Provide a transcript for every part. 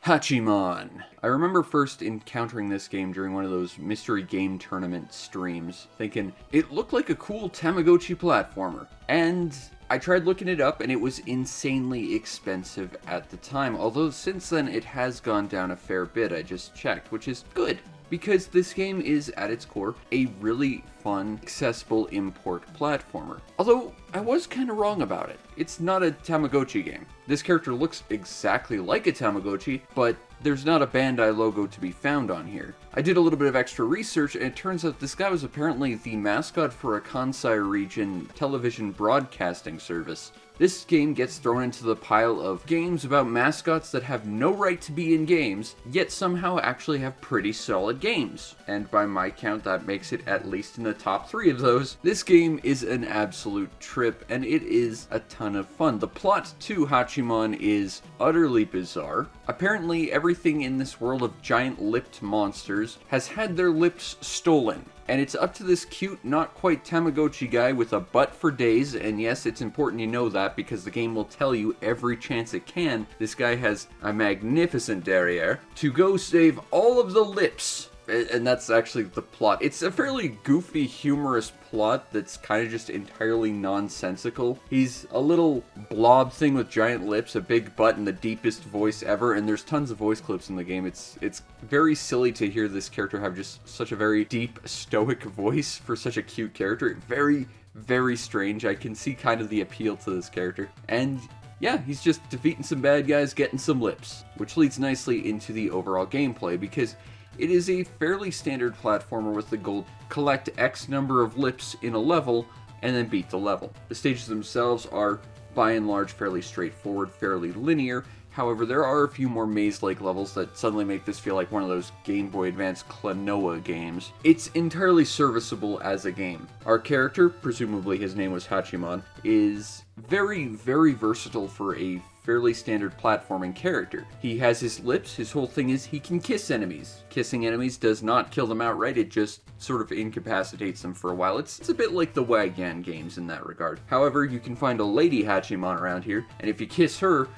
Hachiemon. I remember first encountering this game during one of those mystery game tournament streams, thinking it looked like a cool Tamagotchi platformer. And I tried looking it up and it was insanely expensive at the time, although since then it has gone down a fair bit, I just checked, which is good. Because this game is, at its core, a really fun, accessible import platformer. Although, I was kinda wrong about it. It's not a Tamagotchi game. This character looks exactly like a Tamagotchi, but there's not a Bandai logo to be found on here. I did a little bit of extra research, and it turns out this guy was apparently the mascot for a Kansai region television broadcasting service. This game gets thrown into the pile of games about mascots that have no right to be in games, yet somehow actually have pretty solid games. And by my count, that makes it at least in the top 3 of those. This game is an absolute trip, and it is a ton of fun. The plot to Hachiemon is utterly bizarre. Apparently, everything in this world of giant-lipped monsters has had their lips stolen. And it's up to this cute, not quite Tamagotchi guy with a butt for days, and yes, it's important you know that because the game will tell you every chance it can this guy has a magnificent derriere, to go save all of the lips. And that's actually the plot. It's a fairly goofy, humorous plot that's kind of just entirely nonsensical. He's a little blob thing with giant lips, a big butt, and the deepest voice ever, and there's tons of voice clips in the game. It's very silly to hear this character have just such a very deep, stoic voice for such a cute character. Very, very strange. I can see kind of the appeal to this character. And yeah, he's just defeating some bad guys, getting some lips, which leads nicely into the overall gameplay, because it is a fairly standard platformer with the goal: collect X number of lips in a level, and then beat the level. The stages themselves are, by and large, fairly straightforward, fairly linear. However, there are a few more maze-like levels that suddenly make this feel like one of those Game Boy Advance Klonoa games. It's entirely serviceable as a game. Our character, presumably his name was Hachiemon, is very, very versatile for a fairly standard platforming character. He has his lips, his whole thing is he can kiss enemies. Kissing enemies does not kill them outright, it just sort of incapacitates them for a while. It's a bit like the Wagyan games in that regard. However, you can find a lady Hachiemon around here, and if you kiss her,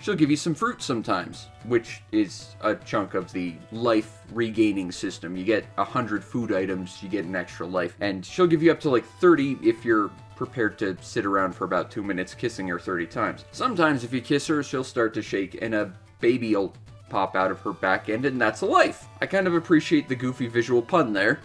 she'll give you some fruit sometimes, which is a chunk of the life regaining system. You get 100 food items, you get an extra life, and she'll give you up to like 30 if you're prepared to sit around for about 2 minutes kissing her 30 times. Sometimes if you kiss her, she'll start to shake and a baby will pop out of her back end, and that's a life. I kind of appreciate the goofy visual pun there,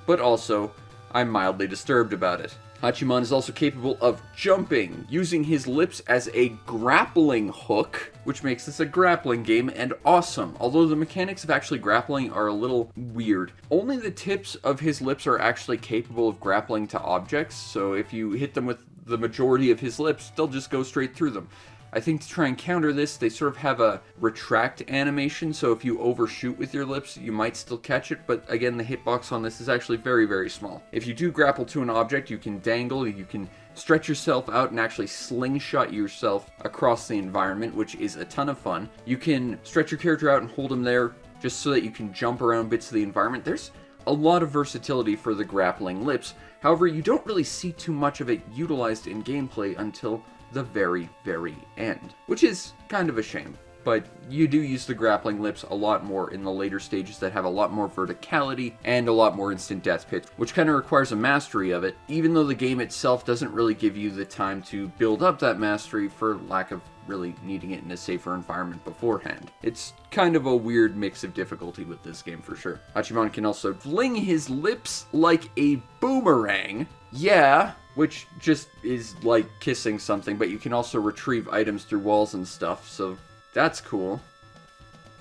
but also I'm mildly disturbed about it. Hachiemon is also capable of jumping, using his lips as a grappling hook, which makes this a grappling game and awesome, although the mechanics of actually grappling are a little weird. Only the tips of his lips are actually capable of grappling to objects, so if you hit them with the majority of his lips, they'll just go straight through them. I think to try and counter this, they sort of have a retract animation, so if you overshoot with your lips, you might still catch it, but again, the hitbox on this is actually very, very small. If you do grapple to an object, you can dangle, you can stretch yourself out and actually slingshot yourself across the environment, which is a ton of fun. You can stretch your character out and hold him there just so that you can jump around bits of the environment. There's a lot of versatility for the grappling lips. However, you don't really see too much of it utilized in gameplay until the very, very end, which is kind of a shame. But you do use the grappling lips a lot more in the later stages that have a lot more verticality and a lot more instant death pits, which kind of requires a mastery of it, even though the game itself doesn't really give you the time to build up that mastery for lack of really needing it in a safer environment beforehand. It's kind of a weird mix of difficulty with this game for sure. Hachiemon can also fling his lips like a boomerang. Yeah, which just is like kissing something, but you can also retrieve items through walls and stuff, so that's cool.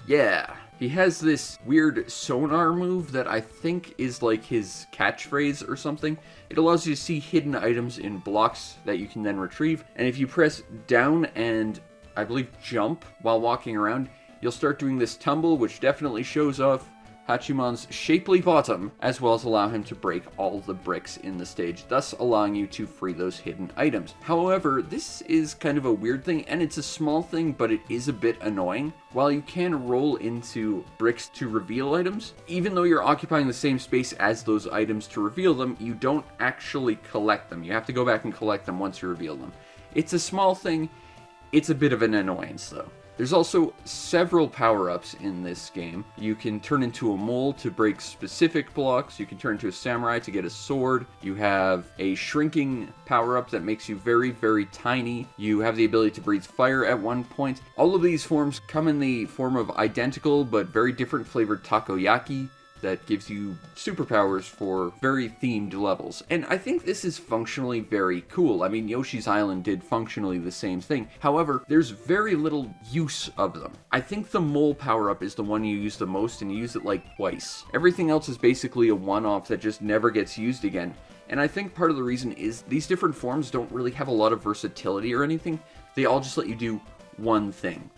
Yeah. He has this weird sonar move that I think is like his catchphrase or something. It allows you to see hidden items in blocks that you can then retrieve, and if you press down and, I believe, jump while walking around, you'll start doing this tumble, which definitely shows off Hachiemon's shapely bottom, as well as allow him to break all the bricks in the stage, thus allowing you to free those hidden items. However, this is kind of a weird thing, and it's a small thing, but it is a bit annoying. While you can roll into bricks to reveal items, even though you're occupying the same space as those items to reveal them, you don't actually collect them. You have to go back and collect them once you reveal them. It's a small thing, it's a bit of an annoyance though. There's also several power-ups in this game. You can turn into a mole to break specific blocks. You can turn into a samurai to get a sword. You have a shrinking power-up that makes you very, very tiny. You have the ability to breathe fire at one point. All of these forms come in the form of identical but very different flavored takoyaki that gives you superpowers for very themed levels. And I think this is functionally very cool. I mean, Yoshi's Island did functionally the same thing. However, there's very little use of them. I think the mole power-up is the one you use the most, and you use it like twice. Everything else is basically a one-off that just never gets used again. And I think part of the reason is these different forms don't really have a lot of versatility or anything. They all just let you do one thing.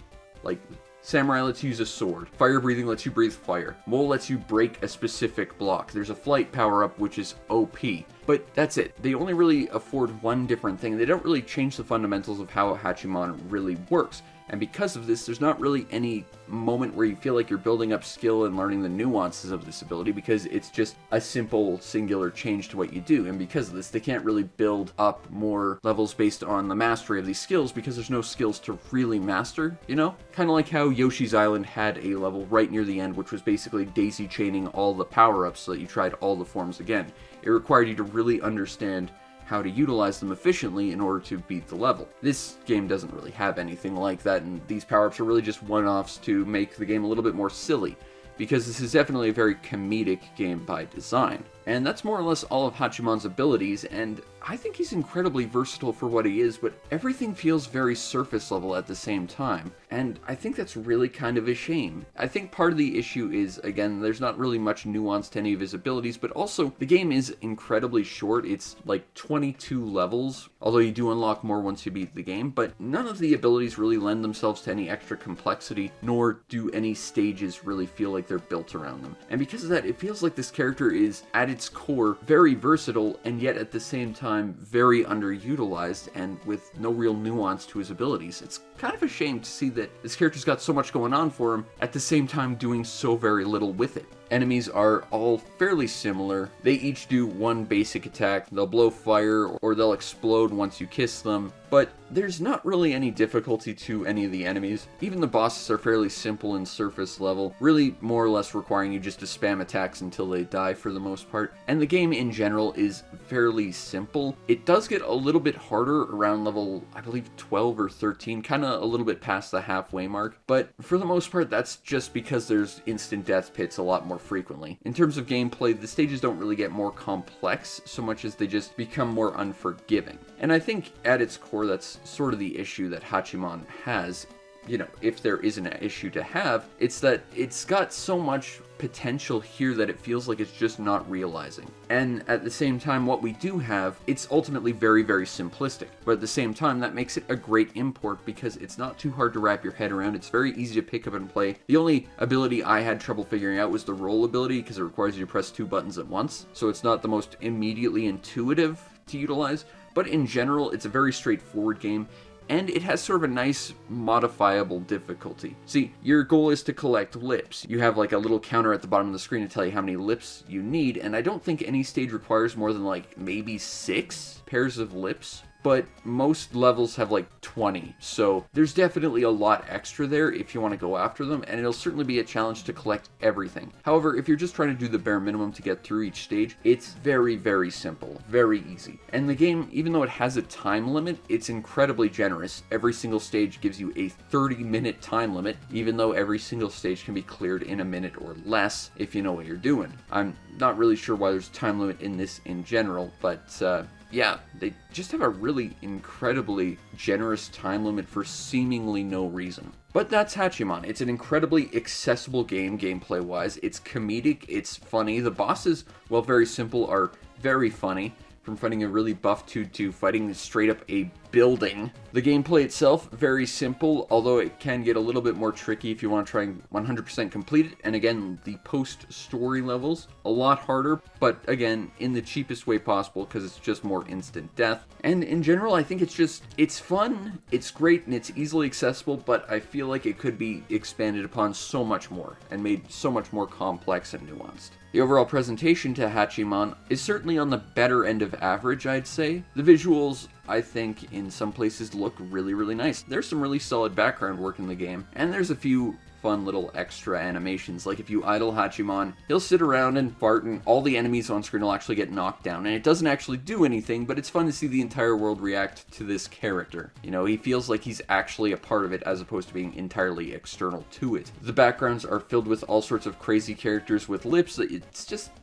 Like, Samurai lets you use a sword. Fire breathing lets you breathe fire. Mole lets you break a specific block. There's a flight power-up, which is OP. But that's it. They only really afford one different thing. They don't really change the fundamentals of how Hachiemon really works. And because of this, there's not really any moment where you feel like you're building up skill and learning the nuances of this ability, because it's just a simple singular change to what you do. And because of this, they can't really build up more levels based on the mastery of these skills, because there's no skills to really master, you know? Kind of like how Yoshi's Island had a level right near the end, which was basically daisy chaining all the power-ups so that you tried all the forms again. It required you to really understand how to utilize them efficiently in order to beat the level. This game doesn't really have anything like that, and these power-ups are really just one-offs to make the game a little bit more silly, because this is definitely a very comedic game by design. And that's more or less all of Hachiemon's abilities, and I think he's incredibly versatile for what he is, but everything feels very surface level at the same time, and I think that's really kind of a shame. I think part of the issue is, again, there's not really much nuance to any of his abilities, but also the game is incredibly short. It's like 22 levels, although you do unlock more once you beat the game, but none of the abilities really lend themselves to any extra complexity, nor do any stages really feel like they're built around them. And because of that, it feels like this character is, at its core, very versatile, and yet at the same time very underutilized and with no real nuance to his abilities. It's kind of a shame to see that this character's got so much going on for him, at the same time doing so very little with it. Enemies are all fairly similar. They each do one basic attack. They'll blow fire or they'll explode once you kiss them, but there's not really any difficulty to any of the enemies. Even the bosses are fairly simple and surface level, really more or less requiring you just to spam attacks until they die for the most part. And the game in general is fairly simple. It does get a little bit harder around level, I believe, 12 or 13, kind of a little bit past the halfway mark, but for the most part that's just because there's instant death pits a lot more frequently. In terms of gameplay, the stages don't really get more complex so much as they just become more unforgiving. And I think at its core that's sort of the issue that Hachiemon has. You know, if there is an issue to have, it's that it's got so much potential here that it feels like it's just not realizing. And at the same time, what we do have, it's ultimately very, very simplistic. But at the same time, that makes it a great import because it's not too hard to wrap your head around. It's very easy to pick up and play. The only ability I had trouble figuring out was the roll ability, because it requires you to press 2 buttons at once. So it's not the most immediately intuitive to utilize. But in general, it's a very straightforward game. And it has sort of a nice modifiable difficulty. See, your goal is to collect lips. You have like a little counter at the bottom of the screen to tell you how many lips you need, and I don't think any stage requires more than like maybe 6 pairs of lips. But most levels have like 20, so there's definitely a lot extra there if you want to go after them, and it'll certainly be a challenge to collect everything. However, if you're just trying to do the bare minimum to get through each stage, it's very, very simple, very easy. And the game, even though it has a time limit, it's incredibly generous. Every single stage gives you a 30-minute time limit, even though every single stage can be cleared in a minute or less if you know what you're doing. I'm not really sure why there's a time limit in this in general, but yeah, they just have a really incredibly generous time limit for seemingly no reason. But that's Hachiemon. It's an incredibly accessible game, gameplay-wise. It's comedic, it's funny. The bosses, while very simple, are very funny. From fighting a really buff dude to fighting straight up a building. The gameplay itself, very simple, although it can get a little bit more tricky if you want to try and 100% complete it. And again, the post-story levels, a lot harder, but again, in the cheapest way possible because it's just more instant death. And in general, I think it's fun, it's great, and it's easily accessible, but I feel like it could be expanded upon so much more and made so much more complex and nuanced. The overall presentation to Hachiemon is certainly on the better end of average, I'd say. The visuals, I think, in some places look really, really nice. There's some really solid background work in the game, and there's a few fun little extra animations. Like if you idle Hachiemon, he'll sit around and fart and all the enemies on screen will actually get knocked down. And it doesn't actually do anything, but it's fun to see the entire world react to this character. You know, he feels like he's actually a part of it as opposed to being entirely external to it. The backgrounds are filled with all sorts of crazy characters with lips.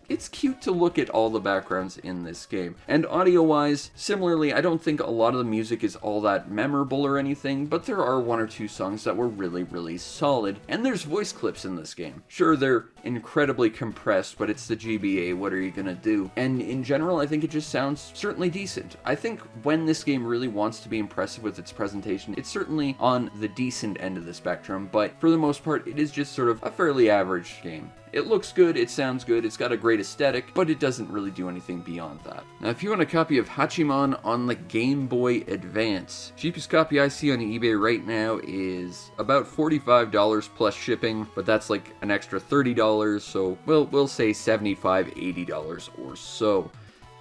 It's cute to look at all the backgrounds in this game. And audio-wise, similarly, I don't think a lot of the music is all that memorable or anything, but there are one or two songs that were really, really solid. And there's voice clips in this game. Sure, they're incredibly compressed, but it's the GBA, what are you gonna do? And in general, I think it just sounds certainly decent. I think when this game really wants to be impressive with its presentation, it's certainly on the decent end of the spectrum, but for the most part, it is just sort of a fairly average game. It looks good, it sounds good, it's got a great aesthetic, but it doesn't really do anything beyond that. Now, if you want a copy of Hachiemon on the Game Boy Advance, cheapest copy I see on eBay right now is about $45 plus shipping, but that's like an extra $30, so we'll say $75, $80 or so.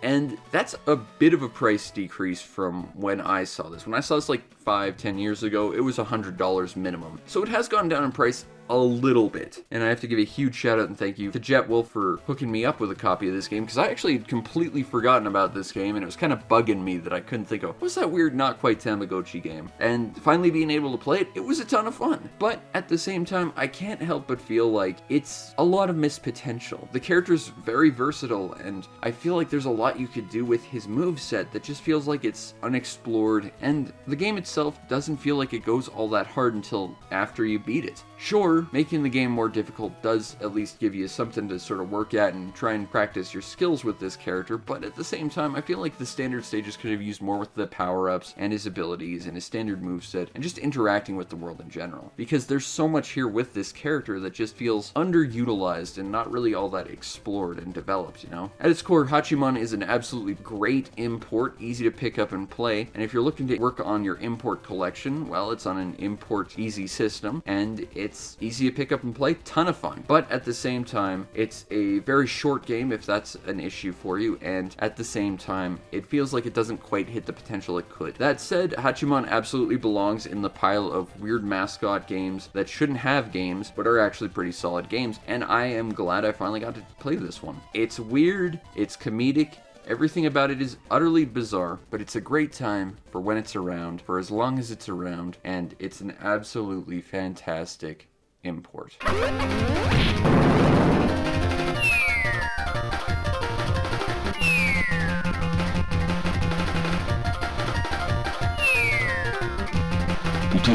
And that's a bit of a price decrease from when I saw this. When I saw this like 5-10 years ago, it was $100 minimum. So it has gone down in price a little bit. And I have to give a huge shout out and thank you to Jet Wolf for hooking me up with a copy of this game, because I actually had completely forgotten about this game and it was kind of bugging me that I couldn't think of, what's that weird not quite Tamagotchi game? And finally being able to play it was a ton of fun. But at the same time, I can't help but feel like it's a lot of missed potential. The character's very versatile and I feel like there's a lot you could do with his moveset that just feels like it's unexplored, and the game itself doesn't feel like it goes all that hard until after you beat it. Sure, making the game more difficult does at least give you something to sort of work at and try and practice your skills with this character, but at the same time, I feel like the standard stages could have used more with the power-ups and his abilities and his standard moveset and just interacting with the world in general. Because there's so much here with this character that just feels underutilized and not really all that explored and developed, you know? At its core, Hachiemon is an absolutely great import, easy to pick up and play, and if you're looking to work on your import collection, well, it's on an import easy system, and it's easy to pick up and play, ton of fun. But at the same time, it's a very short game if that's an issue for you, and at the same time, it feels like it doesn't quite hit the potential it could. That said, Hachiemon absolutely belongs in the pile of weird mascot games that shouldn't have games, but are actually pretty solid games, and I am glad I finally got to play this one. It's weird, it's comedic, everything about it is utterly bizarre, but it's a great time for when it's around, for as long as it's around, and it's an absolutely fantastic import.